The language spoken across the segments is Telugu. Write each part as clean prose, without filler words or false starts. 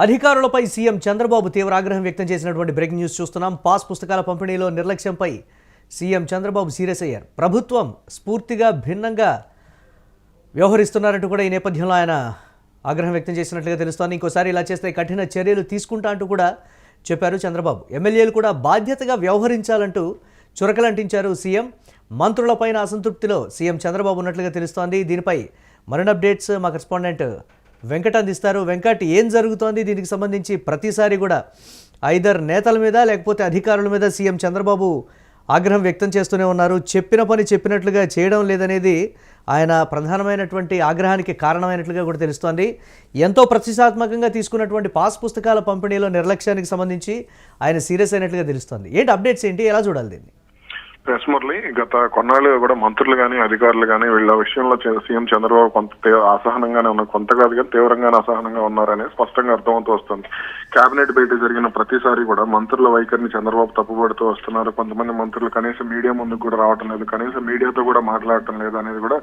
అధికారులపై సీఎం చంద్రబాబు తీవ్ర ఆగ్రహం వ్యక్తం చేసినటువంటి బ్రేకింగ్ న్యూస్ చూస్తున్నాం. పాస్ పుస్తకాల పంపిణీలో నిర్లక్ష్యంపై సీఎం చంద్రబాబు సీరియస్ అయ్యారు. ప్రభుత్వం స్ఫూర్తిగా భిన్నంగా వ్యవహరిస్తున్నారంటూ కూడా ఈ నేపథ్యంలో ఆయన ఆగ్రహం వ్యక్తం చేసినట్లుగా తెలుస్తోంది. ఇంకోసారి ఇలా చేస్తే కఠిన చర్యలు తీసుకుంటా అంటూ కూడా చెప్పారు చంద్రబాబు. ఎమ్మెల్యేలు కూడా బాధ్యతగా వ్యవహరించాలంటూ చురకలంటించారు సీఎం. మంత్రులపైన అసంతృప్తిలో సీఎం చంద్రబాబు ఉన్నట్లుగా తెలుస్తోంది. దీనిపై మరిన్ని అప్డేట్స్ మా కరెస్పాండెంట్ వెంకట్ అందిస్తారు. వెంకట్, ఏం జరుగుతోంది? దీనికి సంబంధించి ప్రతిసారి కూడా ఐదర్ నేతల మీద లేకపోతే అధికారుల మీద సీఎం చంద్రబాబు ఆగ్రహం వ్యక్తం చేస్తూనే ఉన్నారు. చెప్పిన పని చెప్పినట్లుగా చేయడం లేదనేది ఆయన ప్రధానమైనటువంటి ఆగ్రహానికి కారణమైనట్లుగా కూడా తెలుస్తోంది. ఎంతో ప్రతిష్టాత్మకంగా తీసుకున్నటువంటి పాస్ పుస్తకాల పంపిణీలో నిర్లక్ష్యానికి సంబంధించి ఆయన సీరియస్ అయినట్లుగా తెలుస్తోంది. ఏంటి అప్డేట్స్ ఏంటి? ఎలా చూడాలి దీన్ని? మురళి, గత కొన్నాళ్ళుగా కూడా మంత్రులు కానీ అధికారులు కానీ వీళ్ళ విషయంలో సీఎం చంద్రబాబు కొంత అసహనంగానే ఉన్నారు. కొంత కాదు కానీ తీవ్రంగానే అసహనంగా ఉన్నారనేది స్పష్టంగా అర్థమవుతూ వస్తుంది. కేబినెట్ భేటీ జరిగిన ప్రతిసారి కూడా మంత్రుల వైఖరిని చంద్రబాబు తప్పుపడుతూ వస్తున్నారు. కొంతమంది మంత్రులు కనీసం మీడియా ముందుకు కూడా రావటం లేదు, కనీసం మీడియాతో కూడా మాట్లాడటం లేదు అనేది కూడా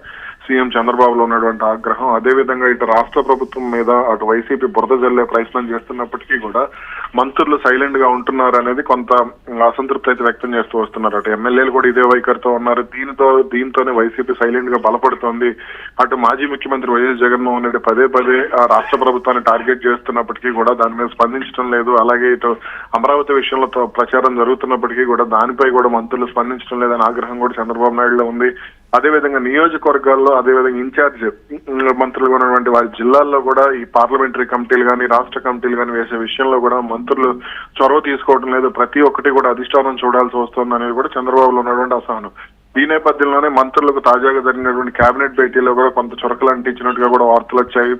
సీఎం చంద్రబాబులో ఉన్నటువంటి ఆగ్రహం. అదేవిధంగా ఇటు రాష్ట్ర ప్రభుత్వం మీద అటు వైసీపీ బురద జల్లే ప్రయత్నం చేస్తున్నప్పటికీ కూడా మంత్రులు సైలెంట్ గా ఉంటున్నారు అనేది కొంత అసంతృప్తి అయితే వ్యక్తం చేస్తూ వస్తున్నారు. అటు ఎమ్మెల్యేలు కూడా ఇదే వైఖరితో ఉన్నారు. దీంతోనే వైసీపీ సైలెంట్ గా బలపడుతోంది. అటు మాజీ ముఖ్యమంత్రి వైఎస్ జగన్మోహన్ రెడ్డి పదే పదే రాష్ట్ర ప్రభుత్వాన్ని టార్గెట్ చేస్తున్నప్పటికీ కూడా దాని మీద స్పందించడం లేదు. అలాగే ఇటు అమరావతి విషయంలో ప్రచారం జరుగుతున్నప్పటికీ కూడా దానిపై కూడా మంత్రులు స్పందించడం లేదని ఆగ్రహం కూడా చంద్రబాబు నాయుడులో ఉంది. అదేవిధంగా నియోజకవర్గాల్లో అదేవిధంగా ఇన్ఛార్జ్ మంత్రులుగా ఉన్నటువంటి వారి జిల్లాల్లో కూడా ఈ పార్లమెంటరీ కమిటీలు కానీ రాష్ట్ర కమిటీలు కానీ వేసే విషయంలో కూడా మంత్రులు చొరవ తీసుకోవడం లేదు. ప్రతి ఒక్కటి కూడా అధిష్టానం చూడాల్సి వస్తుంది అనేది కూడా చంద్రబాబులో ఉన్నటువంటి అసహనం. ఈ నేపథ్యంలోనే మంత్రులకు తాజాగా జరిగినటువంటి కేబినెట్ భేటీలో కూడా కొంత చురకలు అంటించినట్టుగా కూడా వార్తలు వచ్చాయి.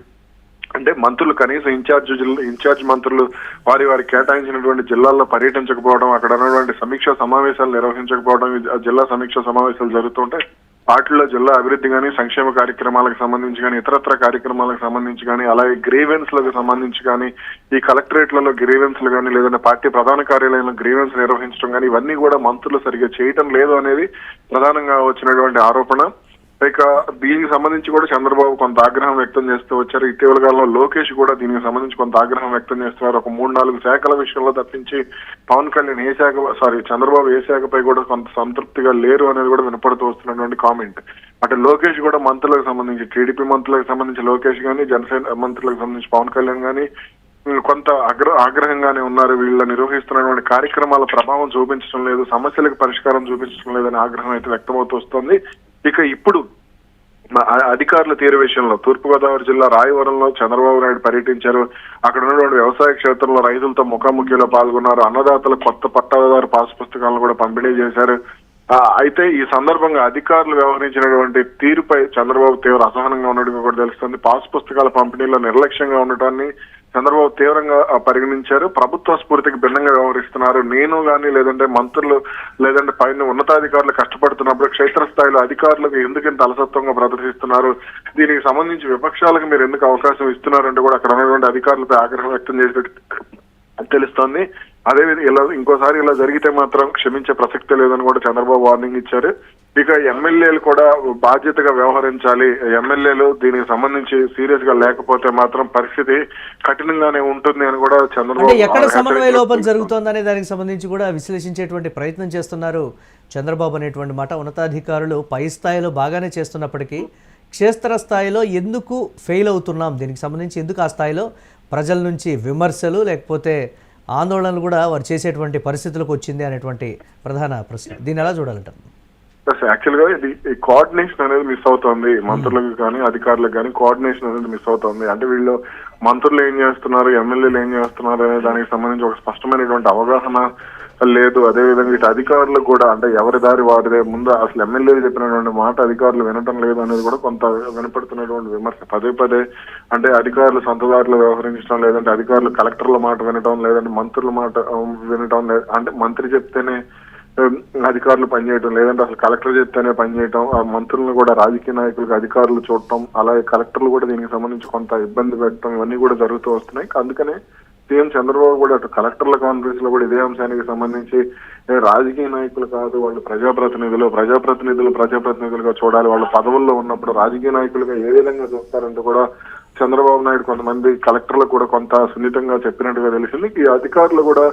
అంటే మంత్రులు కనీసం ఇన్ఛార్జ్ మంత్రులు వారి కేటాయించినటువంటి జిల్లాల్లో పర్యటించకపోవడం, అక్కడ ఉన్నటువంటి సమీక్షా సమావేశాలు నిర్వహించకపోవడం, జిల్లా సమీక్షా సమావేశాలు జరుగుతుంటే వాటిల్లో జిల్లా అభివృద్ధి కానీ సంక్షేమ కార్యక్రమాలకు సంబంధించి కానీ ఇతరత్ర కార్యక్రమాలకు సంబంధించి కానీ అలాగే గ్రీవెన్స్లకు సంబంధించి కానీ ఈ కలెక్టరేట్లలో గ్రీవెన్స్లు కానీ లేదంటే పార్టీ ప్రధాన కార్యాలయంలో గ్రీవెన్స్ నిర్వహించడం కానీ ఇవన్నీ కూడా మంత్రులు సరిగ్గా చేయటం లేదు అనేది ప్రధానంగా వచ్చినటువంటి ఆరోపణ. ఇక దీనికి సంబంధించి కూడా చంద్రబాబు కొంత ఆగ్రహం వ్యక్తం చేస్తూ వచ్చారు. ఇటీవల కాలంలో లోకేష్ కూడా దీనికి సంబంధించి కొంత ఆగ్రహం వ్యక్తం చేస్తున్నారు. ఒక 3-4 శాఖల విషయంలో తప్పించి పవన్ కళ్యాణ్ చంద్రబాబు ఏ శాఖపై కూడా కొంత సంతృప్తిగా లేరు అనేది కూడా వినపడుతూ వస్తున్నటువంటి కామెంట్. అటు లోకేష్ కూడా మంత్రులకు సంబంధించి టీడీపీ మంత్రులకు సంబంధించి లోకేష్ కానీ జనసేన మంత్రులకు సంబంధించి పవన్ కళ్యాణ్ కానీ కొంత ఆగ్రహంగానే ఉన్నారు. వీళ్ళ నిర్వహిస్తున్నటువంటి కార్యక్రమాల ప్రభావం చూపించడం లేదు, సమస్యలకు పరిష్కారం చూపించడం లేదని ఆగ్రహం అయితే వ్యక్తమవుతూ వస్తుంది. ఇక ఇప్పుడు అధికారుల తీరు విషయంలో తూర్పుగోదావరి జిల్లా రాయవరంలో చంద్రబాబు నాయుడు పర్యటించారు. అక్కడ ఉన్నటువంటి వ్యవసాయ క్షేత్రంలో రైతులతో ముఖాముఖిలో పాల్గొన్నారు. అన్నదాతలు కొత్త పట్టాదారు పాస్ పుస్తకాలను కూడా పంపిణీ చేశారు. అయితే ఈ సందర్భంగా అధికారులు వ్యవహరించినటువంటి తీరుపై చంద్రబాబు తీవ్ర అసహనంగా ఉన్నట్టుగా కూడా తెలుస్తుంది. పాస్ పుస్తకాల పంపిణీలో నిర్లక్ష్యంగా ఉండటాన్ని చంద్రబాబు తీవ్రంగా పరిగణించారు. ప్రభుత్వ స్ఫూర్తికి భిన్నంగా వ్యవహరిస్తున్నారు. నేను కానీ లేదంటే మంత్రులు లేదంటే పైన ఉన్నతాధికారులు కష్టపడుతున్నప్పుడు క్షేత్రస్థాయిలో అధికారులకు ఎందుకు ఇంత అలసత్వంగా ప్రదర్శిస్తున్నారు, దీనికి సంబంధించి విపక్షాలకు మీరు ఎందుకు అవకాశం ఇస్తున్నారంటే కూడా అక్కడ ఉన్నటువంటి అధికారులపై ఆగ్రహం వ్యక్తం చేసినట్టు తెలుస్తోంది. అదేవిధంగా ఇంకోసారి ఇలా జరిగితే మాత్రం క్షమించే ప్రసక్తే లేదని కూడా చంద్రబాబు వార్నింగ్ ఇచ్చారు. ఇక ఎమ్మెల్యేలు కూడా బాధ్యతగా వ్యవహరించాలి. ఎమ్మెల్యేలు దీనికి సంబంధించి సీరియస్ గా లేకపోతే మాత్రం పరిస్థితి కఠినంగానే ఉంటుంది అని కూడా చంద్రబాబు ఎక్కడ సమన్వయ లోపం జరుగుతోందనే దానికి సంబంధించి కూడా విశ్లేషించేటువంటి ప్రయత్నం చేస్తున్నారు చంద్రబాబు అనేటువంటి మాట. ఉన్నతాధికారులు పై స్థాయిలో బాగానే చేస్తున్నప్పటికీ క్షేత్రస్థాయిలో ఎందుకు ఫెయిల్ అవుతున్నాం, దీనికి సంబంధించి ఎందుకు ఆ స్థాయిలో ప్రజల నుంచి విమర్శలు లేకపోతే ఆందోళనలు కూడా వారు చేసేటువంటి పరిస్థితులకు వచ్చింది అనేటువంటి ప్రధాన ప్రశ్న. దీన్ని ఎలా చూడాలంటారు? యాక్చువల్ గా ఇది కోఆర్డినేషన్ అనేది మిస్ అవుతుంది. మంత్రులకు కానీ అధికారులకు కానీ కోఆర్డినేషన్ అనేది మిస్ అవుతుంది. అంటే వీళ్ళు మంత్రులు ఏం చేస్తున్నారు, ఎమ్మెల్యేలు ఏం చేస్తున్నారు అనే దానికి సంబంధించి ఒక స్పష్టమైనటువంటి అవగాహన లేదు. అదేవిధంగా ఇటు అధికారులకు కూడా అంటే ఎవరి దారి వారిదే, ముందు అసలు ఎమ్మెల్యేలు చెప్పినటువంటి మాట అధికారులు వినటం లేదు అనేది కూడా కొంత వినపడుతున్నటువంటి విమర్శ. పదే పదే అంటే అధికారులు సొంతదారులు వ్యవహరించడం లేదంటే అధికారులు కలెక్టర్ల మాట వినటం లేదంటే మంత్రుల మాట వినటం లేదు. అంటే మంత్రి చెప్తేనే అధికారులు పనిచేయటం లేదంటే అసలు కలెక్టర్ చెప్తేనే పనిచేయటం, ఆ మంత్రులను కూడా రాజకీయ నాయకులకు అధికారులు చూడటం, అలాగే కలెక్టర్లు కూడా దీనికి సంబంధించి కొంత ఇబ్బంది పెట్టడం ఇవన్నీ కూడా జరుగుతూ వస్తున్నాయి. అందుకనే సీఎం చంద్రబాబు కూడా అటు కలెక్టర్ల కాన్ఫరెన్స్ లో కూడా ఇదే అంశానికి సంబంధించి రాజకీయ నాయకులు కాదు, వాళ్ళు ప్రజాప్రతినిధులుగా చూడాలి, వాళ్ళు పదవుల్లో ఉన్నప్పుడు రాజకీయ నాయకులుగా ఏ విధంగా చూస్తారంటూ కూడా చంద్రబాబు నాయుడు కొంతమంది కలెక్టర్లు కూడా కొంత సున్నితంగా చెప్పినట్టుగా తెలిసింది. ఈ అధికారులు కూడా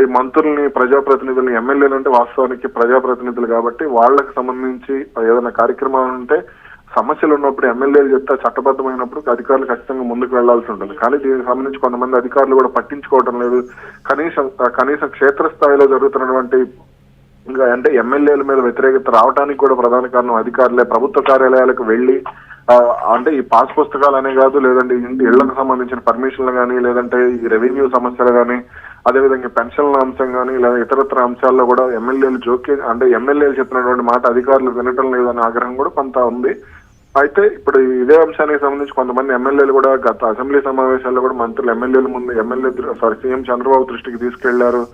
ఈ మంత్రుల్ని, ప్రజాప్రతినిధుల్ని, ఎమ్మెల్యేలు అంటే వాస్తవానికి ప్రజాప్రతినిధులు కాబట్టి వాళ్ళకి సంబంధించి ఏదైనా కార్యక్రమాలు ఉంటే సమస్యలు ఉన్నప్పుడు ఎమ్మెల్యేలు చెప్తే చట్టబద్ధమైనప్పుడు అధికారులు ఖచ్చితంగా ముందుకు వెళ్లాల్సి ఉంటుంది. కానీ దీనికి సంబంధించి కొంతమంది అధికారులు కూడా పట్టించుకోవడం లేదు. కనీసం క్షేత్రస్థాయిలో జరుగుతున్నటువంటి ఇంకా అంటే ఎమ్మెల్యేల మీద వ్యతిరేకత రావడానికి కూడా ప్రధాన కారణం అధికారులే. ప్రభుత్వ కార్యాలయాలకు వెళ్లి అంటే ఈ పాస్ పుస్తకాలు అనే కాదు, లేదంటే ఇళ్లకు సంబంధించిన పర్మిషన్లు కానీ, లేదంటే ఈ రెవెన్యూ సమస్యలు కానీ, అదేవిధంగా పెన్షన్ల అంశం కానీ, లేదా ఇతరత్ర అంశాల్లో కూడా ఎమ్మెల్యేలు అంటే ఎమ్మెల్యేలు చెప్పినటువంటి మాట అధికారులు వినటం లేదనే ఆగ్రహం కూడా కొంత ఉంది. అయితే ఇప్పుడు ఇదే అంశానికి సంబంధించి కొంతమంది ఎమ్మెల్యేలు కూడా గత అసెంబ్లీ సమావేశాల్లో కూడా మంత్రులు ఎమ్మెల్యేల ముందు సీఎం చంద్రబాబు దృష్టికి తీసుకెళ్లారు.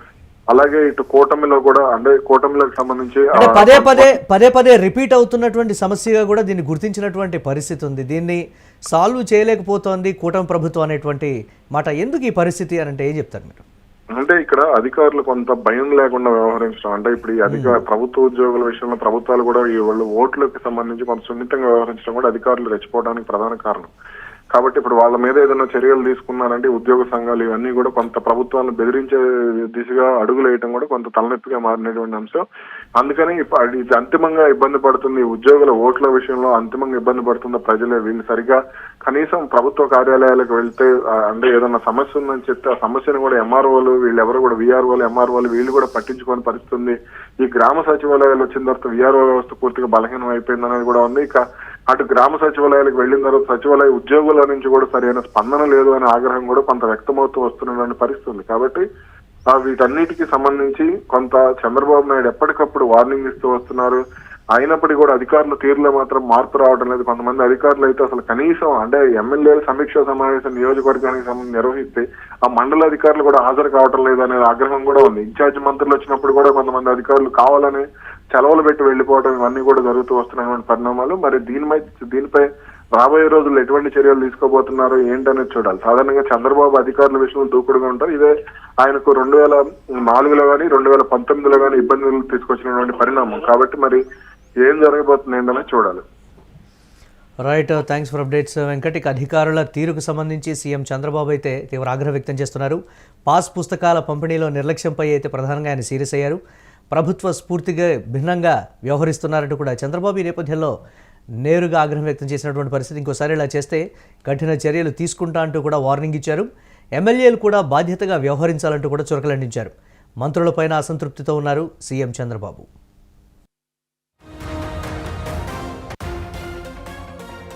అలాగే ఇటు కూటమిలో కూడా అంటే కూటమిలకు సంబంధించి పదే పదే రిపీట్ అవుతున్నటువంటి సమస్యగా కూడా దీన్ని గుర్తించినటువంటి పరిస్థితి ఉంది. దీన్ని సాల్వ్ చేయలేకపోతోంది కూటమి ప్రభుత్వం అనేటువంటి మాట. ఎందుకు ఈ పరిస్థితి అని అంటే ఏం చెప్తారు మీరు? అంటే ఇక్కడ అధికారులు కొంత భయం లేకుండా వ్యవహరించడం, అంటే ఇప్పుడు ఈ ప్రభుత్వ ఉద్యోగుల విషయంలో ప్రభుత్వాలు కూడా ఈ వాళ్ళు ఓట్లకు సంబంధించి కొంత సున్నితంగా వ్యవహరించడం కూడా అధికారులు రెచ్చిపోవడానికి ప్రధాన కారణం. కాబట్టి ఇప్పుడు వాళ్ళ మీద ఏదైనా చర్యలు తీసుకున్నారంటే ఉద్యోగ సంఘాలు ఇవన్నీ కూడా కొంత ప్రభుత్వాలను బెదిరించే దిశగా అడుగులు వేయటం కూడా కొంత తలనొప్పిగా మారినటువంటి అంశం. అందుకని ఇది అంతిమంగా ఇబ్బంది పడుతుంది ఉద్యోగుల ఓట్ల విషయంలో, అంతిమంగా ఇబ్బంది పడుతున్న ప్రజలే. వీళ్ళు సరిగా కనీసం ప్రభుత్వ కార్యాలయాలకు వెళ్తే అంటే ఏదైనా సమస్య ఉందని చెప్తే ఆ సమస్యను కూడా ఎంఆర్ఓలు వీళ్ళు ఎవరు కూడా విఆర్ఓలు, ఎంఆర్ఓలు వీళ్ళు కూడా పట్టించుకోని పరిస్థితి ఉంది. ఈ గ్రామ సచివాలయాలు వచ్చిన తర్వాత విఆర్ఓ వ్యవస్థ పూర్తిగా బలహీనం అయిపోయింది అనేది కూడా ఉంది. ఇక అటు గ్రామ సచివాలయాలకు వెళ్లిన తర్వాత సచివాలయ ఉద్యోగుల నుంచి కూడా సరైన స్పందన లేదు అనే ఆగ్రహం కూడా కొంత వ్యక్తమవుతూ వస్తున్నటువంటి పరిస్థితి ఉంది. కాబట్టి వీటన్నిటికీ సంబంధించి కొంత చంద్రబాబు నాయుడు ఎప్పటికప్పుడు వార్నింగ్ ఇస్తూ వస్తున్నారు. అయినప్పటికీ కూడా అధికారుల తీరులో మాత్రం మార్పు రావడం లేదు. కొంతమంది అధికారులు అయితే అసలు కనీసం అంటే ఎమ్మెల్యేల సమీక్షా సమావేశం నియోజకవర్గానికి నిర్వహిస్తే ఆ మండల అధికారులు కూడా హాజరు కావడం లేదు అనే ఆగ్రహం కూడా ఉంది. ఇన్ఛార్జ్ మంత్రులు వచ్చినప్పుడు కూడా కొంతమంది అధికారులు కావాలని సెలవులు పెట్టి వెళ్లిపోవడం ఇవన్నీ కూడా జరుగుతూ వస్తున్నటువంటి పరిణామాలు. మరి దీనిపై రాబోయే రోజుల్లో ఎటువంటి చర్యలు తీసుకోబోతున్నారు ఏంటనేది చూడాలి. సాధారణంగా చంద్రబాబు అధికారుల విషయంలో దూకుడుగా ఉంటారు. ఇదే ఆయనకు 2004లో కానీ 2019లో కానీ ఇబ్బందులు తీసుకొచ్చినటువంటి పరిణామం. కాబట్టి మరి ఏం జరగబోతుంది ఏంటనేది చూడాలి. Right, thanks for updates Venkat. ఇక అధికారుల తీరుకు సంబంధించి సీఎం చంద్రబాబు అయితే తీవ్ర ఆగ్రహం వ్యక్తం చేస్తున్నారు. పాస్ పుస్తకాల పంపిణీలో నిర్లక్ష్యంపై అయితే ప్రధానంగా ఆయన సీరియస్ అయ్యారు. ప్రభుత్వ స్ఫూర్తిగా భిన్నంగా వ్యవహరిస్తున్నారంటూ కూడా చంద్రబాబు ఈ నేపథ్యంలో నేరుగా ఆగ్రహం వ్యక్తం చేసినటువంటి పరిస్థితి. ఇంకోసారి ఇలా చేస్తే కఠిన చర్యలు తీసుకుంటా అంటూ కూడా వార్నింగ్ ఇచ్చారు. ఎమ్మెల్యేలు కూడా బాధ్యతగా వ్యవహరించాలంటూ కూడా చురకలంటించారు. మంత్రులపైన అసంతృప్తితో ఉన్నారు సీఎం చంద్రబాబు.